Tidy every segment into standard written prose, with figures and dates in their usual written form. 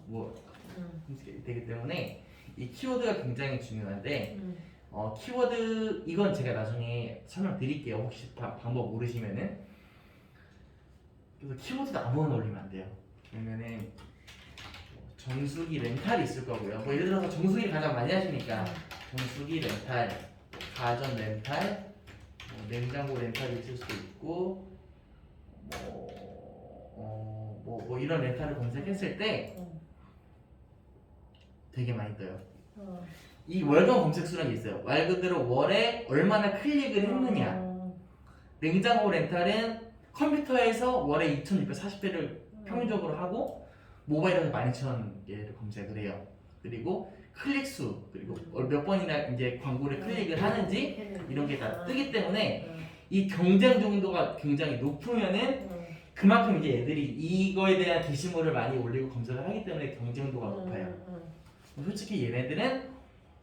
뭐 되기 때문에 이 키워드가 굉장히 중요한데 키워드 이건 제가 나중에 설명드릴게요. 혹시 방법 모르시면은. 그래서 키워드도 아무거나 올리면 안 돼요. 그러면은 정수기 렌탈이 있을 거고요. 뭐 예를 들어서 정수기 가장 많이 하시니까 정수기 렌탈, 가전 렌탈, 냉장고 렌탈이 있을 수도 있고 뭐 이런 렌탈을 검색했을 때 되게 많이 떠요. 이 월간 검색수라는 게 있어요. 말 그대로 월에 얼마나 클릭을 했느냐. 냉장고 렌탈은 컴퓨터에서 월에 2,640회를 평균적으로 하고 모바일에서 12,000개를 검색을 해요. 그리고 클릭수, 그리고 몇 번이나 이제 광고를 클릭을 하는지 이런 게 다 뜨기 때문에 이 경쟁 정도가 굉장히 높으면은 그만큼 이제 애들이 이거에 대한 게시물을 많이 올리고 검색을 하기 때문에 경쟁도가 높아요. 솔직히 얘네들은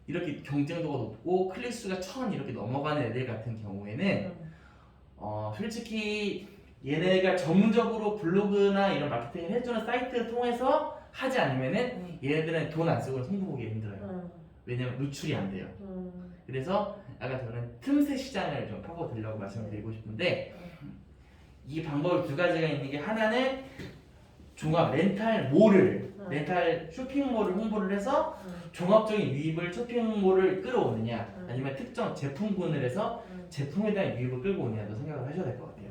이렇게 경쟁도가 높고 클릭수가 1000 이렇게 넘어가는 애들 같은 경우에는 솔직히 얘네가 전문적으로 블로그나 이런 마케팅을 해주는 사이트를 통해서 하지 않으면은 얘네들은 돈 안 쓰고 송도 보기 힘들어요. 왜냐면 노출이 안 돼요. 그래서 아까 저는 틈새 시장을 좀 파고들려고 말씀드리고 싶은데 이 방법이 두 가지가 있는 게 하나는 종합 렌탈 쇼핑몰을 홍보를 해서 종합적인 유입을 쇼핑몰을 끌어오느냐 아니면 특정 제품군을 해서 제품에 대한 유입을 끌고 오느냐도 생각을 하셔야 될 것 같아요.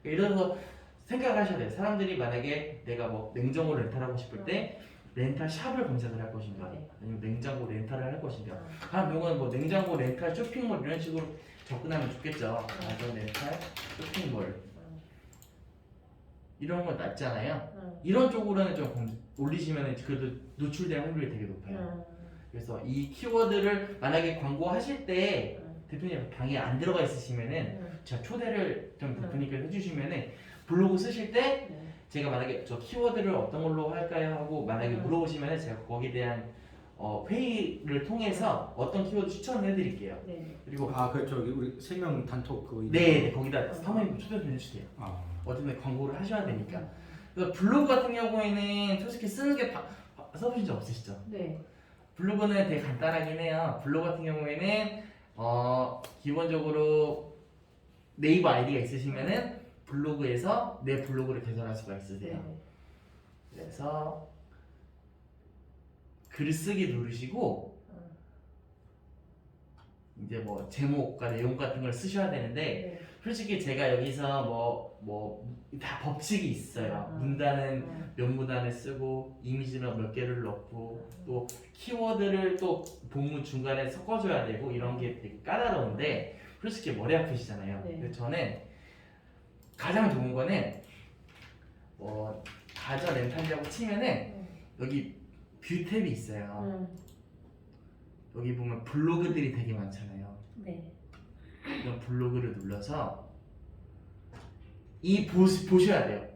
예를 들어서 생각을 하셔야 돼요. 사람들이 만약에 내가 뭐 냉장고 렌탈하고 싶을 때 렌탈 샵을 검색을 할 것인가 아니면 냉장고 렌탈을 할 것인가 한 명은 뭐 냉장고 렌탈 쇼핑몰 이런 식으로 접근하면 좋겠죠. 가전 렌탈 쇼핑몰 이런 건 낫잖아요. 이런 쪽으로는 좀 올리시면 그래도 노출될 확률이 되게 높아요. 그래서 이 키워드를 만약에 광고하실 때 대표님 방에 안 들어가 있으시면은 제가 초대를 좀 대표님께서 해주시면은 블로그 쓰실 때 제가 만약에 저 키워드를 어떤 걸로 할까요 하고 만약에 물어보시면은 제가 거기에 대한 회의를 통해서 어떤 키워드 추천을 해드릴게요. 그리고 그 저기 우리 3명 단톡 그거 네 거기다 사모님 초대 좀 해주세요. 어쨌든 광고를 하셔야 되니까. 그래서 블로그 같은 경우에는 솔직히 쓰는 게 써보신 적 없으시죠? 네. 블로그는 되게 간단하긴 해요. 블로그 같은 경우에는 기본적으로 네이버 아이디가 있으시면은 블로그에서 내 블로그를 개설할 수가 있으세요. 그래서 글쓰기 누르시고 이제 뭐 제목과 내용 같은 걸 쓰셔야 되는데 솔직히 제가 여기서 뭐 다 법칙이 있어요. 문단은 몇 문단을 쓰고 이미지는 몇 개를 넣고 또 키워드를 또 본문 중간에 섞어줘야 되고 이런 게 되게 까다로운데 솔직히 머리 아프시잖아요. 그래서 저는 가장 좋은 거는 가전 렌탈이라고 치면은 여기 뷰 탭이 있어요. 여기 보면 블로그들이 되게 많잖아요. 이런 블로그를 눌러서 보셔야 돼요.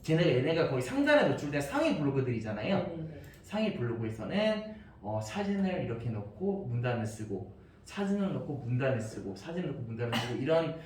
얘네가 거의 상단에 노출된 상위 블로그들이잖아요. 상위 블로그에서는 사진을 이렇게 넣고 문단을 쓰고 사진을 넣고 문단을 쓰고 사진을 넣고 문단을 쓰고 이런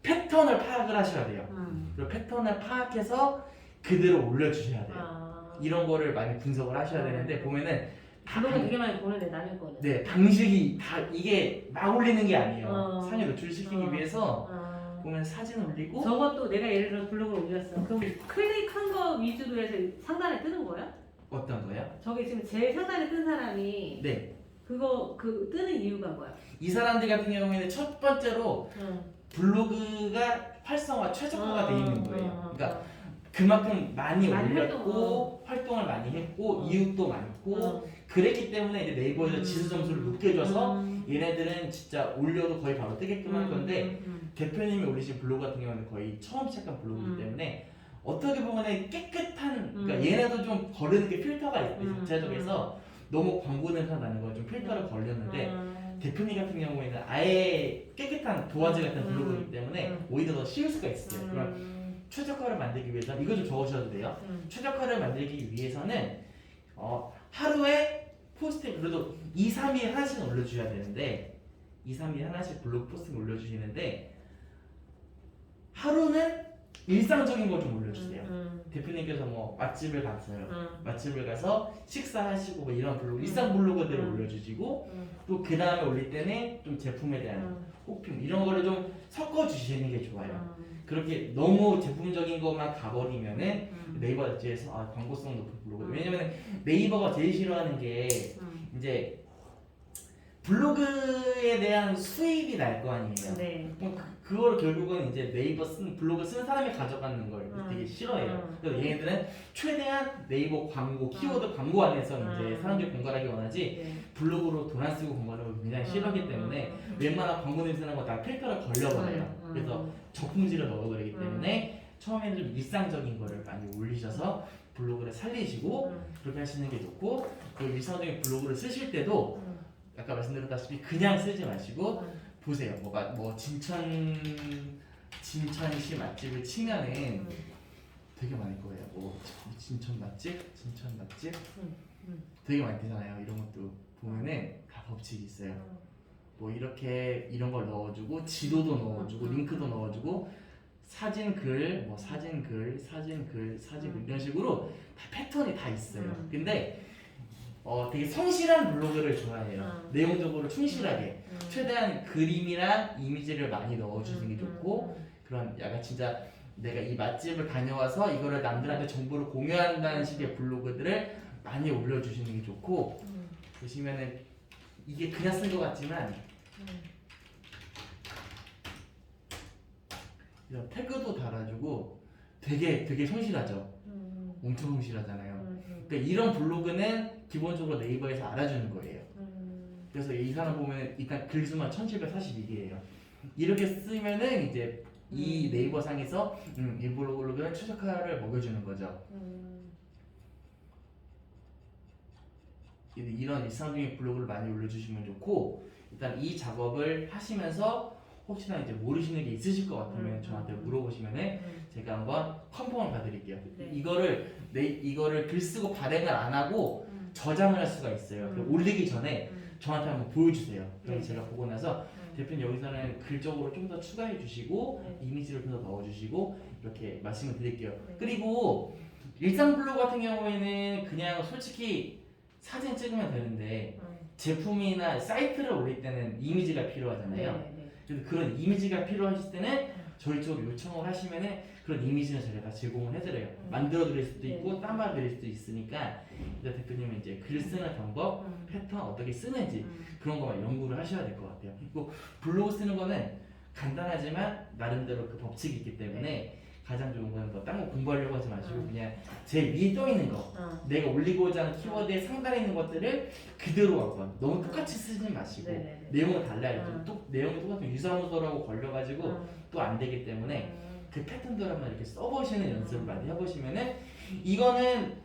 패턴을 파악을 하셔야 돼요. 그 패턴을 파악해서 그대로 올려주셔야 돼요. 이런 거를 많이 분석을 하셔야 되는데 보면은 블로그 되게 많이 보는데 남의 거는. 네, 방식이 다 이게 막 올리는 게 아니에요. 상에 노출시키기 위해서 보면 사진 올리고 저것도 내가 예를 들어 블로그를 올렸어. 그럼 클릭한 거 위주로 해서 상단에 뜨는 거야? 어떤 거요? 저기 지금 제일 상단에 뜬 사람이 네, 그 뜨는 이유가 뭐야? 이 사람들 같은 경우에는 첫 번째로 블로그가 활성화 최적화가 돼 있는 거예요. 그러니까 그만큼 많이 올렸고 활동을 많이 했고 이웃도 많고 그랬기 때문에 이제 네이버에서 지수 점수를 높게 줘서 얘네들은 진짜 올려도 거의 바로 뜨게끔 한 건데 대표님이 올리신 블로그 같은 경우는 거의 처음 시작한 블로그이기 때문에 어떻게 보면 깨끗한 그러니까 얘네도 좀 거르는 게 필터가 있고 자체적에서 너무 광고 냄새가 나는 거 좀 필터를 걸렸는데 대표님 같은 경우에는 아예 깨끗한 도화지 같은 블로그이기 때문에 오히려 더 쉬울 수가 있어요. 그럼 최적화를 만들기 위해서 이거 좀 적으셔도 돼요. 최적화를 만들기 위해서는 하루에 포스팅 그래도 2, 3일 하나씩 올려주셔야 되는데 2, 3일 하나씩 블로그 포스팅 올려주시는데 하루는 일상적인 거 좀 올려주세요. 대표님께서 뭐 맛집을 갔어요. 맛집을 가서 식사하시고 뭐 이런 블로그, 일상 블로그들을 올려주시고 또 그 다음에 올릴 때는 좀 제품에 대한 호핑 이런 거를 좀 섞어주시는 게 좋아요. 그렇게 너무 제품적인 것만 가버리면은 네이버 자체에서 광고성 높은 블로그. 왜냐면 네이버가 제일 싫어하는 게 이제 블로그에 대한 수입이 날 거 아니에요. 네. 그럼 그거를 결국은 이제 네이버 블로그 쓰는 사람이 가져가는 걸 되게 싫어해요. 그래서 얘네들은 최대한 네이버 광고, 키워드 광고 안에서 이제 사람들이 공갈하기 원하지 네. 블로그로 돈 안 쓰고 공갈하는 걸 굉장히 싫어하기 때문에 웬만한 광고 냄새나는 거 다 필터를 걸려버려요. 그래서 저품질을 넣어버리기 때문에 처음에는 좀 일상적인 거를 많이 올리셔서 블로그를 살리시고 그렇게 하시는 게 좋고 그 일상적인 블로그를 쓰실 때도 아까 말씀드렸다시피 그냥 쓰지 마시고 보세요. 뭐 진천시 맛집을 치면은 되게 많을 거예요. 뭐 진천 맛집 되게 많이 되잖아요. 이런 것도 보면은 다 법칙이 있어요. 뭐 이렇게 이런 걸 넣어주고 지도도 넣어주고 링크도 넣어주고 사진 글 이런 식으로 다 패턴이 다 있어요. 근데 되게 성실한 블로그를 좋아해요. 내용적으로 충실하게 최대한 그림이랑 이미지를 많이 넣어주는 게 좋고 그런 약간 진짜 내가 이 맛집을 다녀와서 이거를 남들한테 정보를 공유한다는 식의 블로그들을 많이 올려주시는 게 좋고 보시면은 이게 그냥 쓴 것 같지만 이런 태그도 달아주고 되게 성실하죠. 엄청 성실하잖아요. 그러니까 이런 블로그는 기본적으로 네이버에서 알아주는 거예요. 그래서 이 사람 보면 일단 글수만 1742개예요. 이렇게 쓰면은 이제 이 네이버 상에서 이 블로그는 최적화를 먹여주는 거죠. 이런 일상적인 블로그를 많이 올려주시면 좋고 일단 이 작업을 하시면서 혹시나 이제 모르시는 게 있으실 것 같으면 저한테 물어보시면은 제가 한번 컨펌을 봐드릴게요. 네. 이거를 글 쓰고 발행을 안 하고 저장을 할 수가 있어요. 올리기 전에 저한테 한번 보여주세요. 그럼 제가 보고 나서 대표님 여기서는 글적으로 좀 더 추가해 주시고 이미지를 좀 더 넣어주시고 이렇게 말씀을 드릴게요. 그리고 일상 블로그 같은 경우에는 그냥 솔직히 사진 찍으면 되는데 제품이나 사이트를 올릴 때는 이미지가 필요하잖아요. 그래서 그런 이미지가 필요하실 때는 저희 쪽으로 요청을 하시면은 그런 이미지는 저희가 다 제공을 해드려요. 만들어 드릴 수도 있고 다운받아 드릴 수도 있으니까 이제 대표님은 이제 글 쓰는 방법, 패턴 어떻게 쓰는지 그런 거만 연구를 하셔야 될 것 같아요. 그리고 블로그 쓰는 거는 간단하지만 나름대로 그 법칙이 있기 때문에 가장 좋은 거는 뭐 딴 거 공부하려고 하지 마시고 그냥 제일 위에 떠 있는 거 내가 올리고자 하는 키워드의 상단에 있는 것들을 그대로 한번 너무 똑같이 쓰지 마시고 내용은 달라요. 내용이 똑같은 유사문서라고 걸려가지고 또 안 되기 때문에 그 패턴들 한번 이렇게 써보시는 연습을 많이 해보시면은 이거는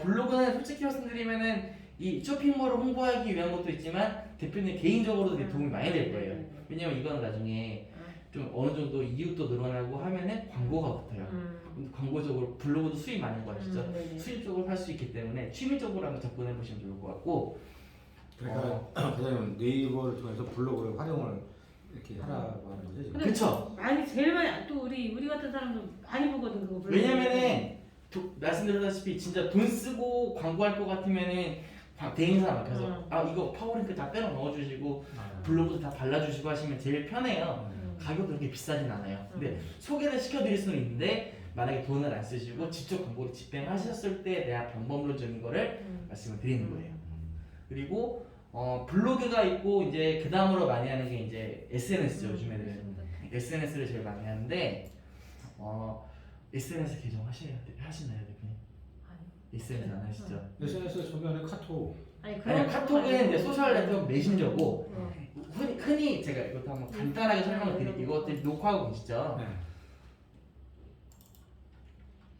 블로그는 솔직히 말씀드리면은 이 쇼핑몰을 홍보하기 위한 것도 있지만 대표님 개인적으로도 되게 도움이 많이 될 거예요. 왜냐면 이건 나중에 좀 어느 정도 이웃도 늘어나고 하면은 광고가 붙어요. 광고적으로 블로그도 수입 많은 거 아시죠? 수입적으로 할 수 있기 때문에 취미적으로 한번 접근해 보시면 좋을 것 같고. 그러니까 그다음에 네이버를 통해서 블로그를 활용을 이렇게 하라고 하는 거죠 지금. 그렇죠. 제일 많이 또 우리 같은 사람도 많이 보거든 그거. 왜냐면은 말씀드렸다시피 진짜 돈 쓰고 광고할 것 같으면은 대행사 맡겨서 이거 파워링크 다 빼서 넣어주시고 블로그도 다 발라주시고 하시면 제일 편해요. 가격도 그렇게 비싸진 않아요. 근데 소개를 시켜드릴 수는 있는데 만약에 돈을 안 쓰시고 직접 광고를 집행하셨을 때에 대한 방법론적인 거를 말씀을 드리는 거예요. 그리고 블로그가 있고 이제 그 다음으로 많이 하는 게 이제 SNS죠. 요즘에는 SNS를 제일 많이 하는데 SNS 계정 하시나요 대표님? SNS 안 하시죠? SNS 보면은 카톡. 아니 카톡은 이제 소셜 네트워크 메신저고 흔히 제가 이것도 한번 간단하게 설명을 드릴게요. 이것들 녹화하고 계시죠? 네.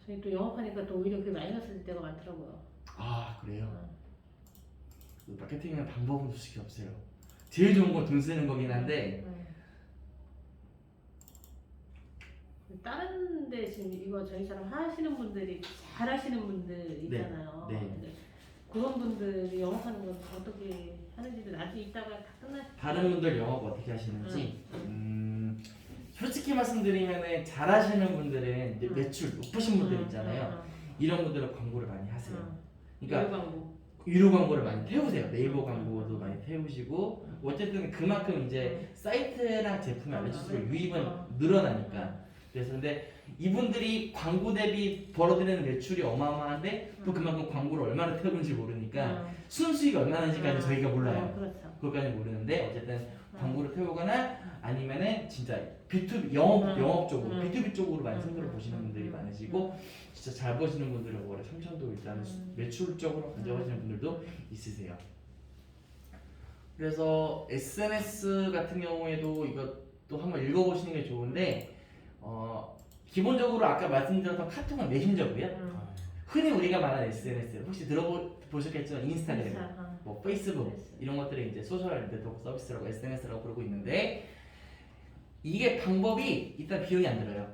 저희 또 영업하니까 또 오히려 그게 마이너스 될 때가 많더라고요. 아 그래요? 마케팅은 방법은 솔직히 없어요. 제일 좋은 건 돈 쓰는 거긴 한데 다른 데 지금 이거 저희처럼 하시는 분들이 잘 하시는 분들 있잖아요. 네. 그런 분들이 영업하는 건 어떻게 하는지도 나중에 이따가 다 끝나실 다른 분들 영업 어떻게 하시는지 솔직히 말씀드리면은 잘하시는 분들은 이제 매출 높으신 분들 있잖아요. 이런 분들은 광고를 많이 하세요. 그러니까 광고. 유료 광고를 많이 태우세요. 네이버 광고도 많이 태우시고 어쨌든 그만큼 이제 사이트랑 제품이 알려질수록 유입은 늘어나니까. 그래서 근데 이분들이 광고 대비 벌어들이는 매출이 어마어마한데 또 그만큼 광고를 얼마나 태우는지 모르니까 순수익이 얼마나인지까지 저희가 몰라요. 그렇죠. 그것까지 모르는데 어쨌든 광고를 태우거나 아니면은 진짜 B2B 영업 쪽으로 B2B 쪽으로 많이 생각을 보시는 분들이 많으시고 진짜 잘 버시는 분들은 월에 3천도 일단 매출적으로 가져가시는 분들도 있으세요. 그래서 SNS 같은 경우에도 이것도 한번 읽어보시는 게 좋은데 기본적으로 아까 말씀드렸던 카톡은 메신저고요. 흔히 우리가 말하는 SNS 혹시 들어보셨겠지만 인스타그램, 뭐 페이스북 이런 것들이 이제 소셜 네트워크 서비스라고 SNS라고 부르고 있는데 이게 방법이 일단 비용이 안 들어요.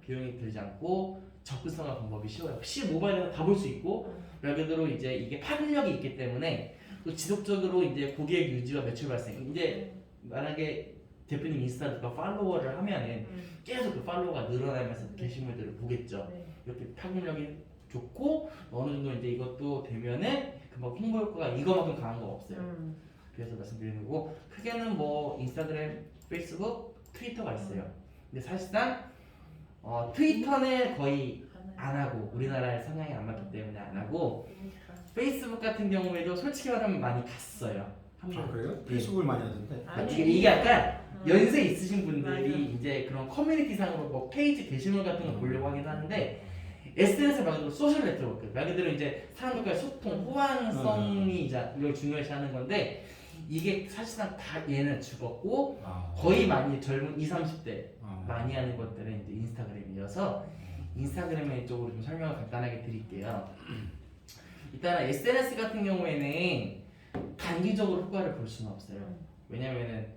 비용이 들지 않고 접근성과 방법이 쉬워요. 혹시 모바일에서 다 볼 수 있고 말 그대로 이제 이게 파급력이 있기 때문에 또 지속적으로 이제 고객 유지와 매출 발생. 이제 만약에 대표님 인스타에서 팔로워를 하면은 계속 그 팔로워가 늘어나면서 게시물들을 보겠죠. 이렇게 파급력이 좋고 어느 정도 이제 이것도 되면은 금방 홍보 효과가 이거만큼 강한 건 없어요. 그래서 말씀드리는 거고 크게는 뭐 인스타그램, 페이스북, 트위터가 있어요. 근데 사실상 트위터는 거의 안 하고 우리나라의 성향이 안 맞기 때문에 안 하고 페이스북 같은 경우에도 솔직히 말하면 많이 갔어요. 그래요? 페이스북을 많이 하던데. 이게 약간 연세 있으신 분들이 이제 그런 커뮤니티상으로 뭐 페이지 게시물 같은 거 보려고 하긴 하는데 SNS 말 그대로 소셜 네트워크 말 그대로 이제 사람들과의 소통, 호환성이 이제 이걸 중요시하는 건데 이게 사실상 다 얘는 죽었고 거의 많이 젊은 20, 30대 많이 하는 것들은 이제 인스타그램이어서 인스타그램 쪽으로 좀 설명을 간단하게 드릴게요. 일단 SNS 같은 경우에는 단기적으로 효과를 볼 수는 없어요. 왜냐면은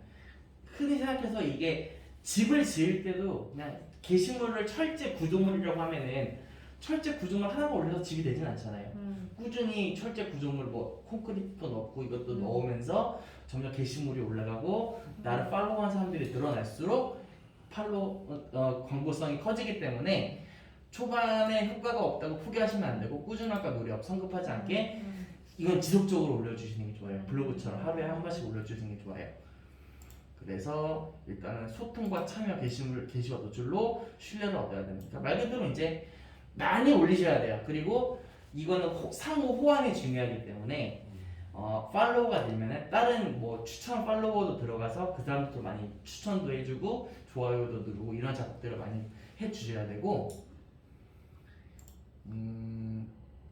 흔히 생각해서 이게 집을 지을 때도 그냥 게시물을 철제 구조물이라고 하면은 철제 구조물 하나만 올려서 집이 되진 않잖아요. 꾸준히 철제 구조물 뭐 콘크리트도 넣고 이것도 넣으면서 점점 게시물이 올라가고 나를 팔로우하는 사람들이 늘어날수록 광고성이 커지기 때문에 초반에 효과가 없다고 포기하시면 안 되고 꾸준함과 노력, 성급하지 않게 이건 지속적으로 올려주시는 게 좋아요. 블로그처럼 하루에 한 번씩 올려주시는 게 좋아요. 그래서 일단은 소통과 참여 게시와 노출로 신뢰를 얻어야 됩니다. 말 그대로 이제 많이 올리셔야 돼요. 그리고 이거는 상호 호환이 중요하기 때문에 팔로워가 되면은 다른 뭐 추천 팔로워도 들어가서 그 사람들도 많이 추천도 해주고 좋아요도 누르고 이런 작업들을 많이 해주셔야 되고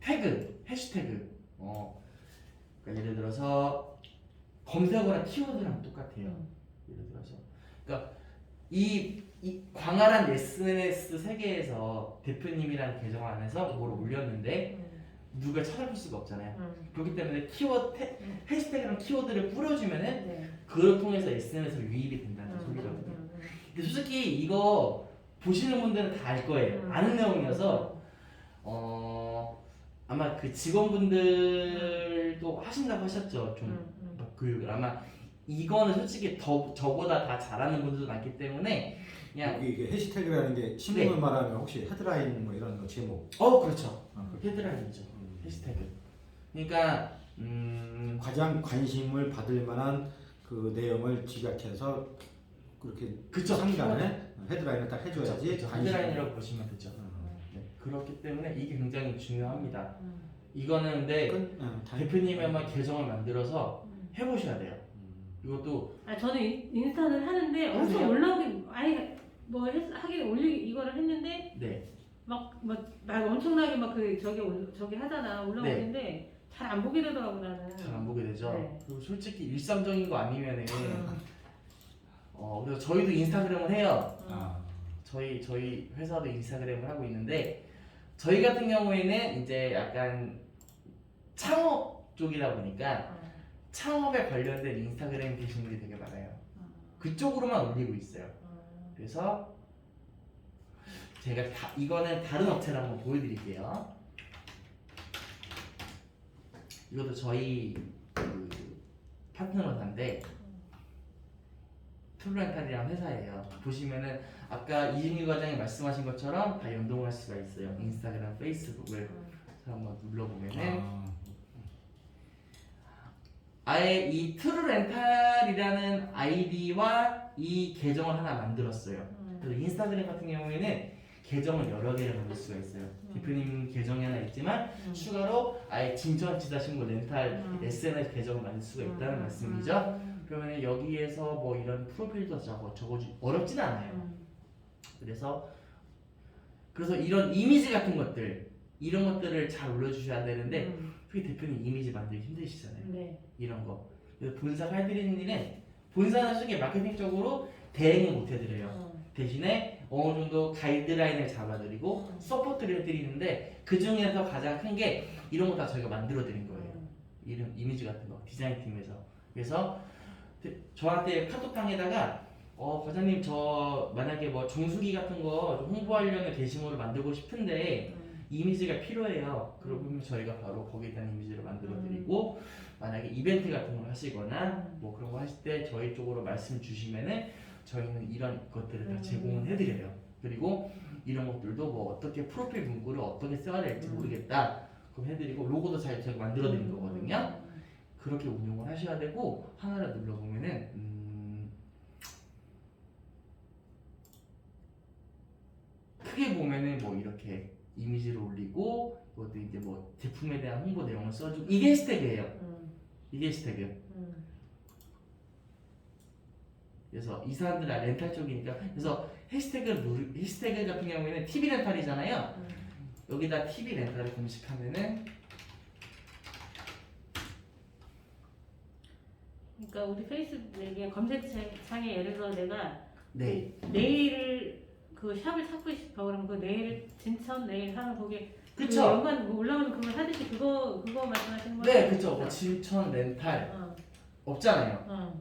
태그, 해시태그 그러니까 예를 들어서 검색어랑 키워드랑 똑같아요. 예를 들어서 그러니까 이 광활한 SNS 세계에서 대표님이라는 계정 안에서 뭘 올렸는데 누가 찾아볼 수가 없잖아요. 그렇기 때문에 해시태그랑 키워드를 뿌려주면은 그걸 통해서 SNS로 유입이 된다는 소리거든요. 근데 솔직히 이거 보시는 분들은 다 알 거예요. 아는 내용이어서 아마 그 직원분들도 하신다고 하셨죠. 좀 교육을 아마 이거는 솔직히 저보다 다 잘하는 분들도 많기 때문에 그냥 이게 해시태그라는 게 신문을 말하면 혹시 헤드라인 뭐 이런 거 제목. 그렇죠. 헤드라인이죠. 해시태그. 그러니까 가장 관심을 받을 만한 그 내용을 집약해서 그렇게 그쵸. 상단에 헤드라인을 딱 해줘야지. 그쵸. 헤드라인이라고 보시면 되죠. 네. 그렇기 때문에 이게 굉장히 중요합니다. 이거는 근데 대표님이 아마 계정을 만들어서 해보셔야 돼요. 이것도 저는 인스타는 하는데 엄청 올라오긴 아예 뭐 하긴 이거를 했는데 막 엄청나게 막 저기 하잖아 올라오는데 잘 안 보게 되더라고 나는. 잘 안 보게 되죠. 그리고 솔직히 일상적인 거 아니면은 그래서 저희도 인스타그램을 해요. 저희 회사도 인스타그램을 하고 있는데 저희 같은 경우에는 이제 약간 창업 쪽이다 보니까 창업에 관련된 인스타그램 게시물이 되게 많아요. 그쪽으로만 올리고 있어요. 그래서 제가 이거는 다른 업체를 한번 보여드릴게요. 이것도 저희 그 파트너사인데 툴렌탈이라는 회사예요. 보시면은 아까 이진희 과장이 말씀하신 것처럼 다 연동할 수가 있어요. 인스타그램, 페이스북을 한번 눌러보면은 아예 이 트루렌탈이라는 아이디와 이 계정을 하나 만들었어요. 그래서 인스타그램 같은 경우에는 계정을 여러 개를 만들 수가 있어요. 대표님 계정이 하나 있지만 추가로 아예 진천지다신고 렌탈 SNS 계정을 만들 수가 있다는 말씀이죠. 그러면 여기에서 뭐 이런 프로필도 적어주 어렵진 않아요. 그래서 이런 이미지 같은 것들 이런 것들을 잘 올려주셔야 되는데 특히 대표님 이미지 만들기 힘드시잖아요. 네. 이런 거. 그래서 본사가 해드리는 일은 본사는 솔직히 마케팅적으로 대행을 못 해드려요. 대신에 어느 정도 가이드라인을 잡아드리고 서포트를 해드리는데 그 중에서 가장 큰 게 이런 거 다 저희가 만들어드린 거예요. 이런 이미지 같은 거 디자인 팀에서. 그래서 저한테 카톡방에다가 과장님 저 만약에 뭐 정수기 같은 거 좀 홍보하려는 게시물을 만들고 싶은데 이미지가 필요해요. 그러면 저희가 바로 거기에 대한 이미지를 만들어드리고 만약에 이벤트 같은 걸 하시거나 뭐 그런 거 하실 때 저희 쪽으로 말씀 주시면은 저희는 이런 것들을 다 제공을 해드려요. 그리고 이런 것들도 뭐 어떻게 프로필 문구를 어떻게 써야 될지 모르겠다. 그럼 해드리고 로고도 잘 제가 만들어드린 거거든요. 그렇게 운용을 하셔야 되고 하나를 눌러보면은 크게 보면은 뭐 이렇게 이미지를 올리고 이것도 이제 뭐 제품에 대한 홍보 내용을 써주고 이게 해시태그예요. 이게 해시태그. 그래서 이 사람들 렌탈 쪽이니까 그래서 해시태그 같은 경우에는 TV 렌탈이잖아요. 여기다 TV 렌탈을 검색하면은 그러니까 우리 페이스북에 검색창에 예를 들어 내가 네. 그 네일 그 샵을 찾고 싶어 그러면 그 네일 진천 네일 하는 거기에 그쵸. 그 연관 뭐 올라오는 그걸 하듯이 그거 말씀하시는 거예요? 네, 그쵸. 뭐 진천 렌탈 없잖아요.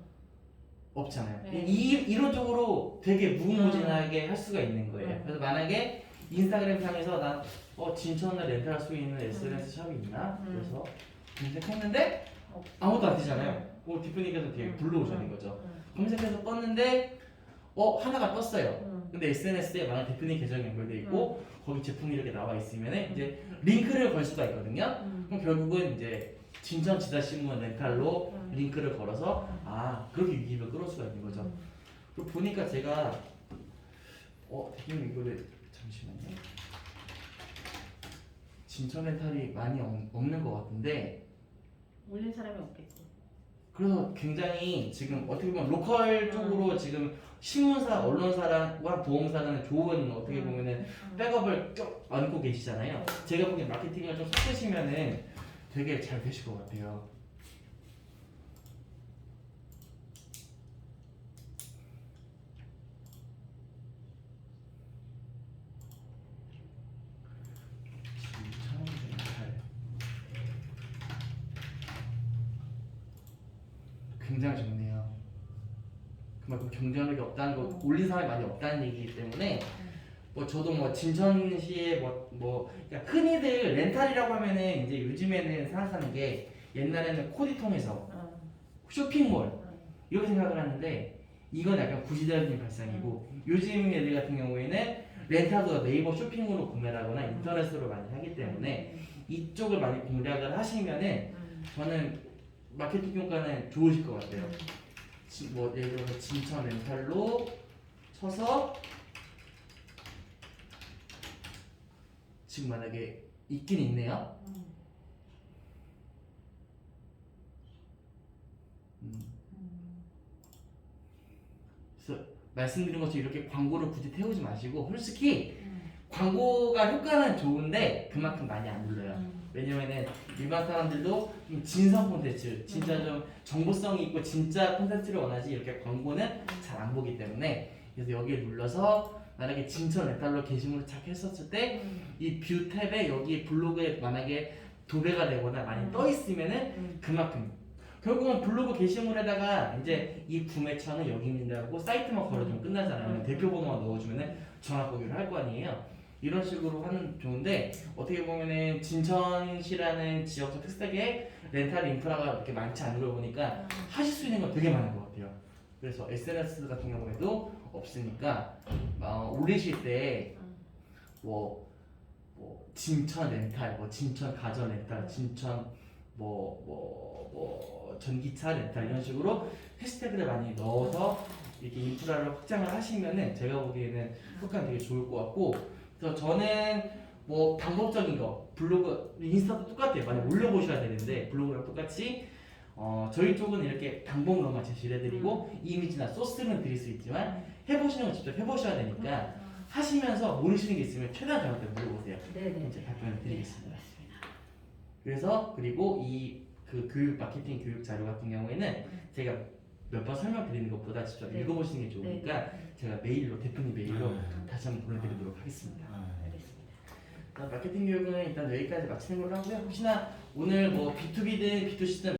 없잖아요. 네. 이론적으로 되게 무궁무진하게 할 수가 있는 거예요. 그래서 만약에 인스타그램 상에서 난 진천에 렌탈할 수 있는 SNS 샵이 있나? 그래서 검색했는데 아무것도 안 뜨잖아요. 대표님께서 되게 불러오시는 거죠. 검색해서 떴는데 하나가 떴어요. 근데 SNS에 만약 대표님 계정이 연결돼 있고 거기 제품이 이렇게 나와 있으면 이제 링크를 걸 수가 있거든요. 그럼 결국은 이제 진천 지다신문 렌탈로 링크를 걸어서 그렇게 유입을 끌을 수가 있는 거죠. 그리고 보니까 제가 대표님 이거를 잠시만요. 진천 렌탈이 많이 없는 것 같은데 올린 사람이 없겠지. 그래서 굉장히 지금 어떻게 보면 로컬 쪽으로 지금 신문사, 언론사와 보험사는 좋은 어떻게 보면은 백업을 안고 계시잖아요. 제가 보기엔 마케팅을 좀 섞으시면은 되게 잘 되실 것 같아요. 굉장히 좋네요. 그만큼 경쟁력이 없다는 거, 올린 사람이 많이 없다는 얘기이기 때문에 뭐 저도 뭐 진천시에 그러니까 흔히들 렌탈이라고 하면은 이제 요즘에는 생각하는 게 옛날에는 코디통에서 쇼핑몰 이렇게 생각을 하는데 이건 약간 구시대적인 발상이고 요즘 애들 같은 경우에는 렌탈도 네이버 쇼핑으로 구매를 하거나 인터넷으로 많이 하기 때문에 이쪽을 많이 공략을 하시면은 저는 마케팅 효과는 좋으실 것 같아요. 뭐 예를 들어서 진천 렌탈로 쳐서 지금 만약에 있긴 있네요. 그래서 말씀드린 것처럼 이렇게 광고를 굳이 태우지 마시고 솔직히 광고가 효과는 좋은데 그만큼 많이 안 눌러요. 왜냐면은 일반 사람들도 좀 진성 콘텐츠, 진짜 좀 정보성이 있고 진짜 콘텐츠를 원하지 이렇게 광고는 잘 안 보기 때문에 그래서 여기에 눌러서 만약에 진천 렌탈로 게시물을 착했었을 때 이 뷰 탭에 여기 블로그에 만약에 도배가 되거나 많이 떠 있으면은 그만큼 결국은 블로그 게시물에다가 이제 이 구매처는 여기입니다 하고 사이트만 걸어주면 끝나잖아요. 대표 번호만 넣어주면은 전화 보기를 할 거 아니에요. 이런 식으로 하는 좋은데 어떻게 보면은 진천시라는 지역적 특색의 렌탈 인프라가 그렇게 많지 않은 걸 보니까 하실 수 있는 건 되게 많은 것 같아요. 그래서 SNS 같은 경우에도 없으니까 올리실 때 진천 렌탈, 진천 가전 렌탈, 진천 전기차 렌탈 이런 식으로 해시태그를 많이 넣어서 이렇게 인프라를 확장을 하시면은 제가 보기에는 효과가 되게 좋을 것 같고, 그래서 저는 방법적인 거 블로그, 인스타도 똑같아요. 많이 올려보셔야 되는데 블로그랑 똑같이 저희 쪽은 이렇게 방법론만 제시를 해드리고 이미지나 소스는 드릴 수 있지만 해보시는 건 직접 해보셔야 되니까 하시면서 모르시는 게 있으면 최대한 저한테 물어보세요. 그럼 제가 답변을 드리겠습니다. 그래서 그리고 그 교육 마케팅 교육 자료 같은 경우에는 제가 몇 번 설명드리는 것보다 직접 읽어보시는 게 좋으니까 제가 메일로, 대표님 메일로 다시 한번 보내드리도록 하겠습니다. 마케팅 교육은 일단 여기까지 마치는 걸로 하고요. 혹시나 오늘 B2B든 B2C든